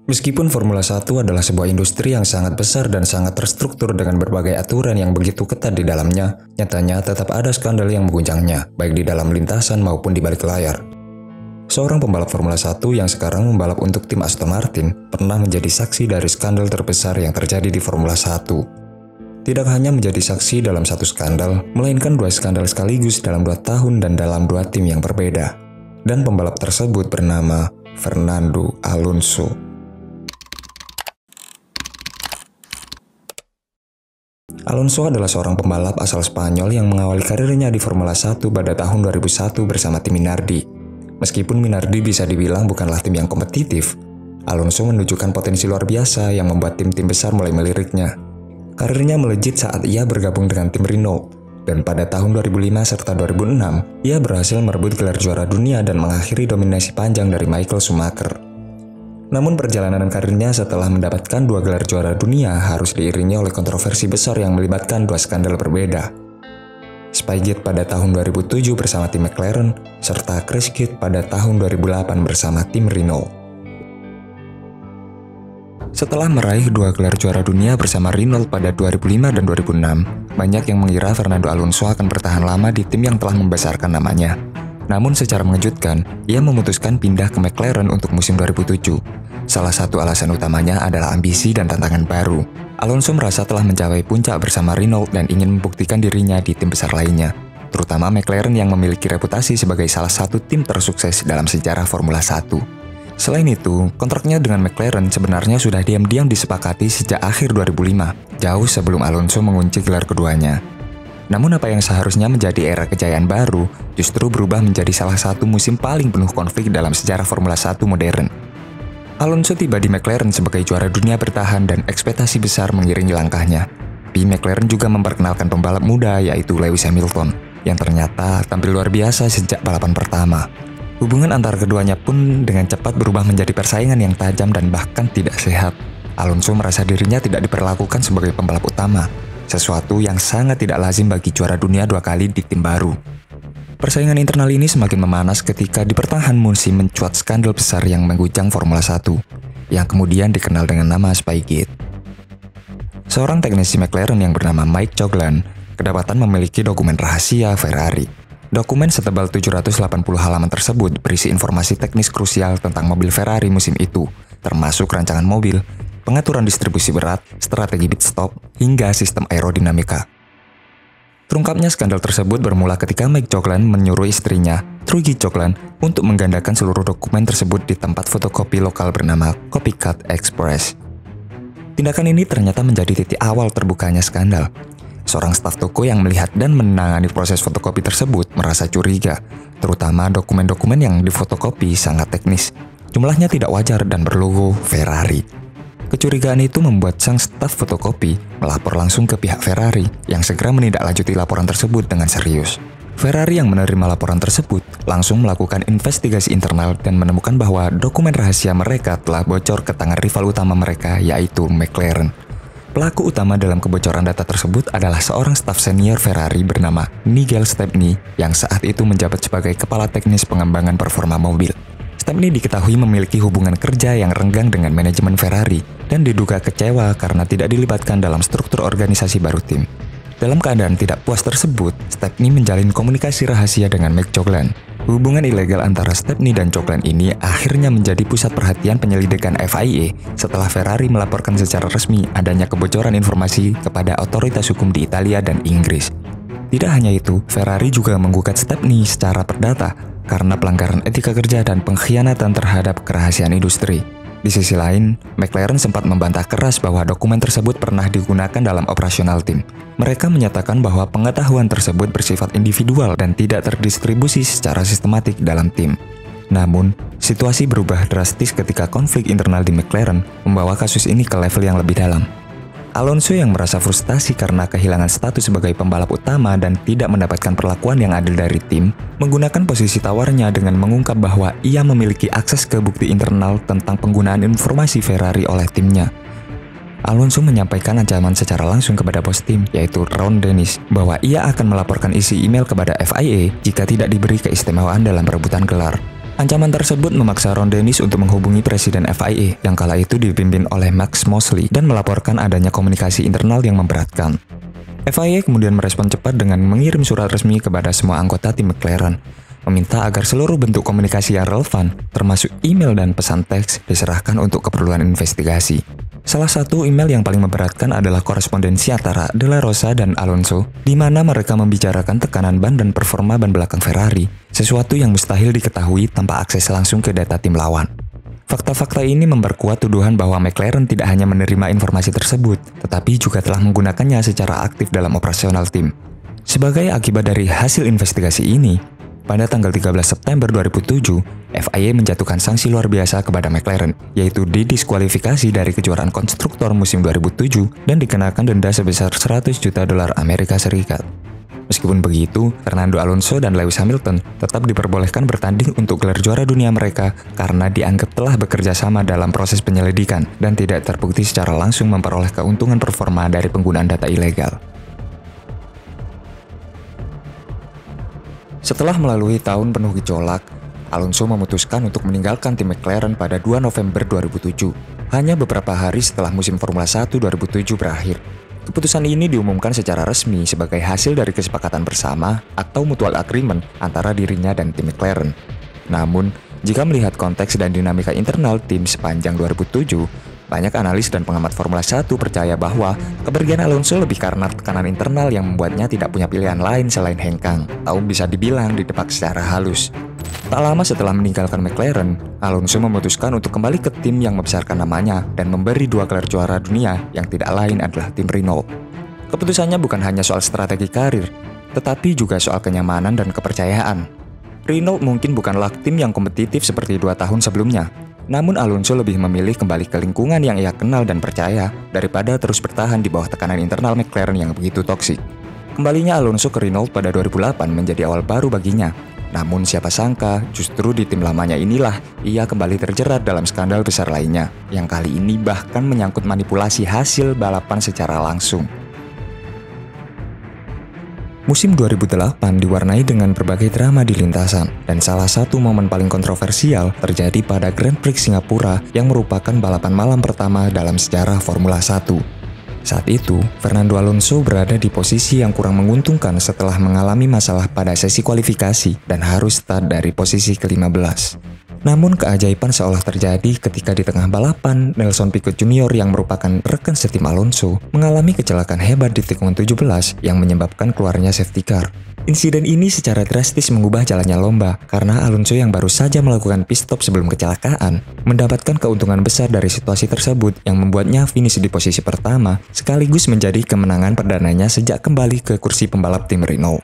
Meskipun Formula 1 adalah sebuah industri yang sangat besar dan sangat terstruktur dengan berbagai aturan yang begitu ketat di dalamnya, nyatanya tetap ada skandal yang mengguncangnya, baik di dalam lintasan maupun di balik layar. Seorang pembalap Formula 1 yang sekarang membalap untuk tim Aston Martin pernah menjadi saksi dari skandal terbesar yang terjadi di Formula 1. Tidak hanya menjadi saksi dalam satu skandal, melainkan dua skandal sekaligus dalam 2 tahun dan dalam 2 tim yang berbeda. Dan pembalap tersebut bernama Fernando Alonso. Alonso adalah seorang pembalap asal Spanyol yang mengawali karirnya di Formula 1 pada tahun 2001 bersama tim Minardi. Meskipun Minardi bisa dibilang bukanlah tim yang kompetitif, Alonso menunjukkan potensi luar biasa yang membuat tim-tim besar mulai meliriknya. Karirnya melejit saat ia bergabung dengan tim Renault, dan pada tahun 2005 serta 2006, ia berhasil merebut gelar juara dunia dan mengakhiri dominasi panjang dari Michael Schumacher. Namun perjalanan karirnya setelah mendapatkan 2 gelar juara dunia harus diiringi oleh kontroversi besar yang melibatkan 2 skandal berbeda. Spygate pada tahun 2007 bersama tim McLaren, serta Crashgate pada tahun 2008 bersama tim Renault. Setelah meraih 2 gelar juara dunia bersama Renault pada 2005 dan 2006, banyak yang mengira Fernando Alonso akan bertahan lama di tim yang telah membesarkan namanya. Namun secara mengejutkan, ia memutuskan pindah ke McLaren untuk musim 2007. Salah satu alasan utamanya adalah ambisi dan tantangan baru. Alonso merasa telah mencapai puncak bersama Renault dan ingin membuktikan dirinya di tim besar lainnya, terutama McLaren yang memiliki reputasi sebagai salah satu tim tersukses dalam sejarah Formula 1. Selain itu, kontraknya dengan McLaren sebenarnya sudah diam-diam disepakati sejak akhir 2005, jauh sebelum Alonso mengunci gelar keduanya. Namun apa yang seharusnya menjadi era kejayaan baru justru berubah menjadi salah satu musim paling penuh konflik dalam sejarah Formula 1 modern. Alonso tiba di McLaren sebagai juara dunia bertahan dan ekspektasi besar mengiringi langkahnya. Tapi McLaren juga memperkenalkan pembalap muda yaitu Lewis Hamilton, yang ternyata tampil luar biasa sejak balapan pertama. Hubungan antara keduanya pun dengan cepat berubah menjadi persaingan yang tajam dan bahkan tidak sehat. Alonso merasa dirinya tidak diperlakukan sebagai pembalap utama, sesuatu yang sangat tidak lazim bagi juara dunia 2 kali di tim baru. Persaingan internal ini semakin memanas ketika di pertengahan musim mencuat skandal besar yang mengguncang Formula 1, yang kemudian dikenal dengan nama Spygate. Seorang teknisi McLaren yang bernama Mike Choglan kedapatan memiliki dokumen rahasia Ferrari. Dokumen setebal 780 halaman tersebut berisi informasi teknis krusial tentang mobil Ferrari musim itu, termasuk rancangan mobil, pengaturan distribusi berat, strategi pit stop, hingga sistem aerodinamika. Terungkapnya skandal tersebut bermula ketika Mike Choglan menyuruh istrinya, Trudy Choglan, untuk menggandakan seluruh dokumen tersebut di tempat fotokopi lokal bernama Copycat Express. Tindakan ini ternyata menjadi titik awal terbukanya skandal. Seorang staf toko yang melihat dan menangani proses fotokopi tersebut merasa curiga, terutama dokumen-dokumen yang difotokopi sangat teknis. Jumlahnya tidak wajar dan berlogo Ferrari. Kecurigaan itu membuat sang staf fotokopi melapor langsung ke pihak Ferrari yang segera menindaklanjuti laporan tersebut dengan serius. Ferrari yang menerima laporan tersebut langsung melakukan investigasi internal dan menemukan bahwa dokumen rahasia mereka telah bocor ke tangan rival utama mereka yaitu McLaren. Pelaku utama dalam kebocoran data tersebut adalah seorang staf senior Ferrari bernama Nigel Stepney yang saat itu menjabat sebagai kepala teknis pengembangan performa mobil. Stepney diketahui memiliki hubungan kerja yang renggang dengan manajemen Ferrari dan diduga kecewa karena tidak dilibatkan dalam struktur organisasi baru tim. Dalam keadaan tidak puas tersebut, Stepney menjalin komunikasi rahasia dengan Mike Choglan. Hubungan ilegal antara Stepney dan Choglan ini akhirnya menjadi pusat perhatian penyelidikan FIA setelah Ferrari melaporkan secara resmi adanya kebocoran informasi kepada otoritas hukum di Italia dan Inggris. Tidak hanya itu, Ferrari juga menggugat Stepney secara perdata karena pelanggaran etika kerja dan pengkhianatan terhadap kerahasiaan industri. Di sisi lain, McLaren sempat membantah keras bahwa dokumen tersebut pernah digunakan dalam operasional tim. Mereka menyatakan bahwa pengetahuan tersebut bersifat individual dan tidak terdistribusi secara sistematik dalam tim. Namun, situasi berubah drastis ketika konflik internal di McLaren membawa kasus ini ke level yang lebih dalam. Alonso yang merasa frustasi karena kehilangan status sebagai pembalap utama dan tidak mendapatkan perlakuan yang adil dari tim, menggunakan posisi tawarnya dengan mengungkap bahwa ia memiliki akses ke bukti internal tentang penggunaan informasi Ferrari oleh timnya. Alonso menyampaikan ancaman secara langsung kepada bos tim, yaitu Ron Dennis, bahwa ia akan melaporkan isi email kepada FIA jika tidak diberi keistimewaan dalam perebutan gelar. Ancaman tersebut memaksa Ron Dennis untuk menghubungi Presiden FIA yang kala itu dipimpin oleh Max Mosley dan melaporkan adanya komunikasi internal yang memberatkan. FIA kemudian merespon cepat dengan mengirim surat resmi kepada semua anggota tim McLaren, meminta agar seluruh bentuk komunikasi yang relevan, termasuk email dan pesan teks, diserahkan untuk keperluan investigasi. Salah satu email yang paling memberatkan adalah korespondensi antara De La Rosa dan Alonso, di mana mereka membicarakan tekanan ban dan performa ban belakang Ferrari, sesuatu yang mustahil diketahui tanpa akses langsung ke data tim lawan. Fakta-fakta ini memperkuat tuduhan bahwa McLaren tidak hanya menerima informasi tersebut, tetapi juga telah menggunakannya secara aktif dalam operasional tim. Sebagai akibat dari hasil investigasi ini, pada tanggal 13 September 2007, FIA menjatuhkan sanksi luar biasa kepada McLaren, yaitu didiskualifikasi dari kejuaraan konstruktor musim 2007 dan dikenakan denda sebesar 100 juta dolar Amerika Serikat. Meskipun begitu, Fernando Alonso dan Lewis Hamilton tetap diperbolehkan bertanding untuk gelar juara dunia mereka karena dianggap telah bekerja sama dalam proses penyelidikan dan tidak terbukti secara langsung memperoleh keuntungan performa dari penggunaan data ilegal. Setelah melalui tahun penuh gejolak, Alonso memutuskan untuk meninggalkan tim McLaren pada 2 November 2007, hanya beberapa hari setelah musim Formula 1 2007 berakhir. Keputusan ini diumumkan secara resmi sebagai hasil dari kesepakatan bersama atau mutual agreement antara dirinya dan tim McLaren. Namun, jika melihat konteks dan dinamika internal tim sepanjang 2007, banyak analis dan pengamat Formula 1 percaya bahwa kepergian Alonso lebih karena tekanan internal yang membuatnya tidak punya pilihan lain selain hengkang, atau bisa dibilang ditebak secara halus. Tak lama setelah meninggalkan McLaren, Alonso memutuskan untuk kembali ke tim yang membesarkan namanya dan memberi 2 gelar juara dunia yang tidak lain adalah tim Renault. Keputusannya bukan hanya soal strategi karir, tetapi juga soal kenyamanan dan kepercayaan. Renault mungkin bukanlah tim yang kompetitif seperti 2 tahun sebelumnya, namun Alonso lebih memilih kembali ke lingkungan yang ia kenal dan percaya daripada terus bertahan di bawah tekanan internal McLaren yang begitu toksik. Kembalinya Alonso ke Renault pada 2008 menjadi awal baru baginya. Namun siapa sangka, justru di tim lamanya inilah ia kembali terjerat dalam skandal besar lainnya, yang kali ini bahkan menyangkut manipulasi hasil balapan secara langsung. Musim 2008 diwarnai dengan berbagai drama di lintasan, dan salah satu momen paling kontroversial terjadi pada Grand Prix Singapura yang merupakan balapan malam pertama dalam sejarah Formula 1. Saat itu, Fernando Alonso berada di posisi yang kurang menguntungkan setelah mengalami masalah pada sesi kualifikasi dan harus start dari posisi ke-15. Namun keajaiban seolah terjadi ketika di tengah balapan, Nelson Piquet Jr. yang merupakan rekan setim Alonso mengalami kecelakaan hebat di tikungan 17 yang menyebabkan keluarnya safety car. Insiden ini secara drastis mengubah jalannya lomba karena Alonso yang baru saja melakukan pit stop sebelum kecelakaan mendapatkan keuntungan besar dari situasi tersebut yang membuatnya finish di posisi pertama sekaligus menjadi kemenangan perdananya sejak kembali ke kursi pembalap tim Renault.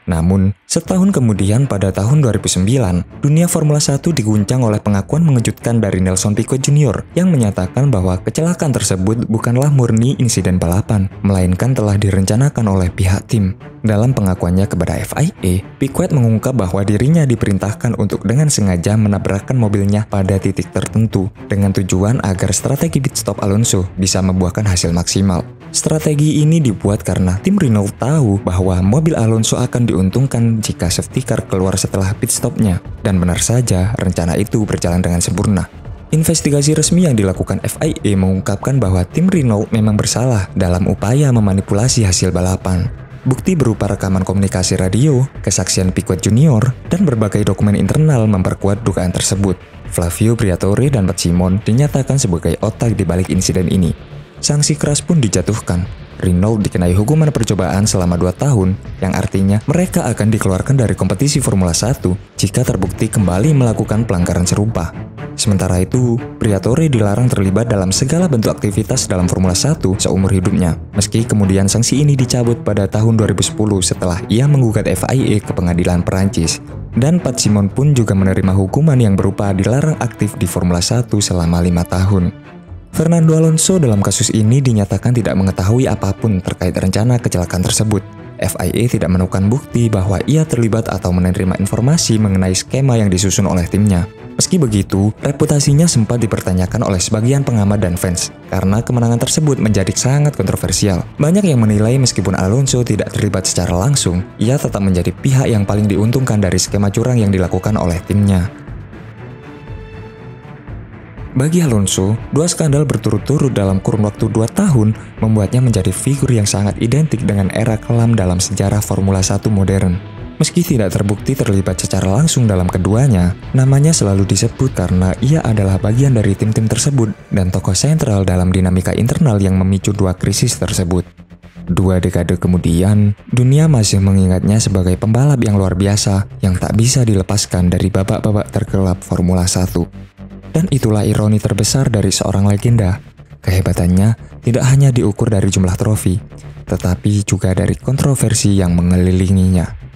Namun, setahun kemudian pada tahun 2009, dunia Formula 1 diguncang oleh pengakuan mengejutkan dari Nelson Piquet Jr. yang menyatakan bahwa kecelakaan tersebut bukanlah murni insiden balapan, melainkan telah direncanakan oleh pihak tim. Dalam pengakuannya kepada FIA, Piquet mengungkap bahwa dirinya diperintahkan untuk dengan sengaja menabrakkan mobilnya pada titik tertentu dengan tujuan agar strategi pit stop Alonso bisa membuahkan hasil maksimal. Strategi ini dibuat karena tim Renault tahu bahwa mobil Alonso akan diuntungkan jika safety car keluar setelah pit stopnya, dan benar saja rencana itu berjalan dengan sempurna. Investigasi resmi yang dilakukan FIA mengungkapkan bahwa tim Renault memang bersalah dalam upaya memanipulasi hasil balapan. Bukti berupa rekaman komunikasi radio, kesaksian Piquet Jr., dan berbagai dokumen internal memperkuat dugaan tersebut. Flavio Briatore dan Pat Simon dinyatakan sebagai otak di balik insiden ini. Sanksi keras pun dijatuhkan. Renault dikenai hukuman percobaan selama 2 tahun, yang artinya mereka akan dikeluarkan dari kompetisi Formula 1 jika terbukti kembali melakukan pelanggaran serupa. Sementara itu, Briatore dilarang terlibat dalam segala bentuk aktivitas dalam Formula 1 seumur hidupnya, meski kemudian sanksi ini dicabut pada tahun 2010 setelah ia menggugat FIA ke pengadilan Perancis. Dan Pat Simon pun juga menerima hukuman yang berupa dilarang aktif di Formula 1 selama 5 tahun. Fernando Alonso dalam kasus ini dinyatakan tidak mengetahui apapun terkait rencana kecelakaan tersebut. FIA tidak menemukan bukti bahwa ia terlibat atau menerima informasi mengenai skema yang disusun oleh timnya. Meski begitu, reputasinya sempat dipertanyakan oleh sebagian pengamat dan fans, karena kemenangan tersebut menjadi sangat kontroversial. Banyak yang menilai meskipun Alonso tidak terlibat secara langsung, ia tetap menjadi pihak yang paling diuntungkan dari skema curang yang dilakukan oleh timnya. Bagi Alonso, dua skandal berturut-turut dalam kurun waktu 2 tahun membuatnya menjadi figur yang sangat identik dengan era kelam dalam sejarah Formula 1 modern. Meski tidak terbukti terlibat secara langsung dalam keduanya, namanya selalu disebut karena ia adalah bagian dari tim-tim tersebut dan tokoh sentral dalam dinamika internal yang memicu dua krisis tersebut. 2 dekade kemudian, dunia masih mengingatnya sebagai pembalap yang luar biasa yang tak bisa dilepaskan dari babak-babak tergelap Formula 1. Dan itulah ironi terbesar dari seorang legenda. Kehebatannya tidak hanya diukur dari jumlah trofi, tetapi juga dari kontroversi yang mengelilinginya.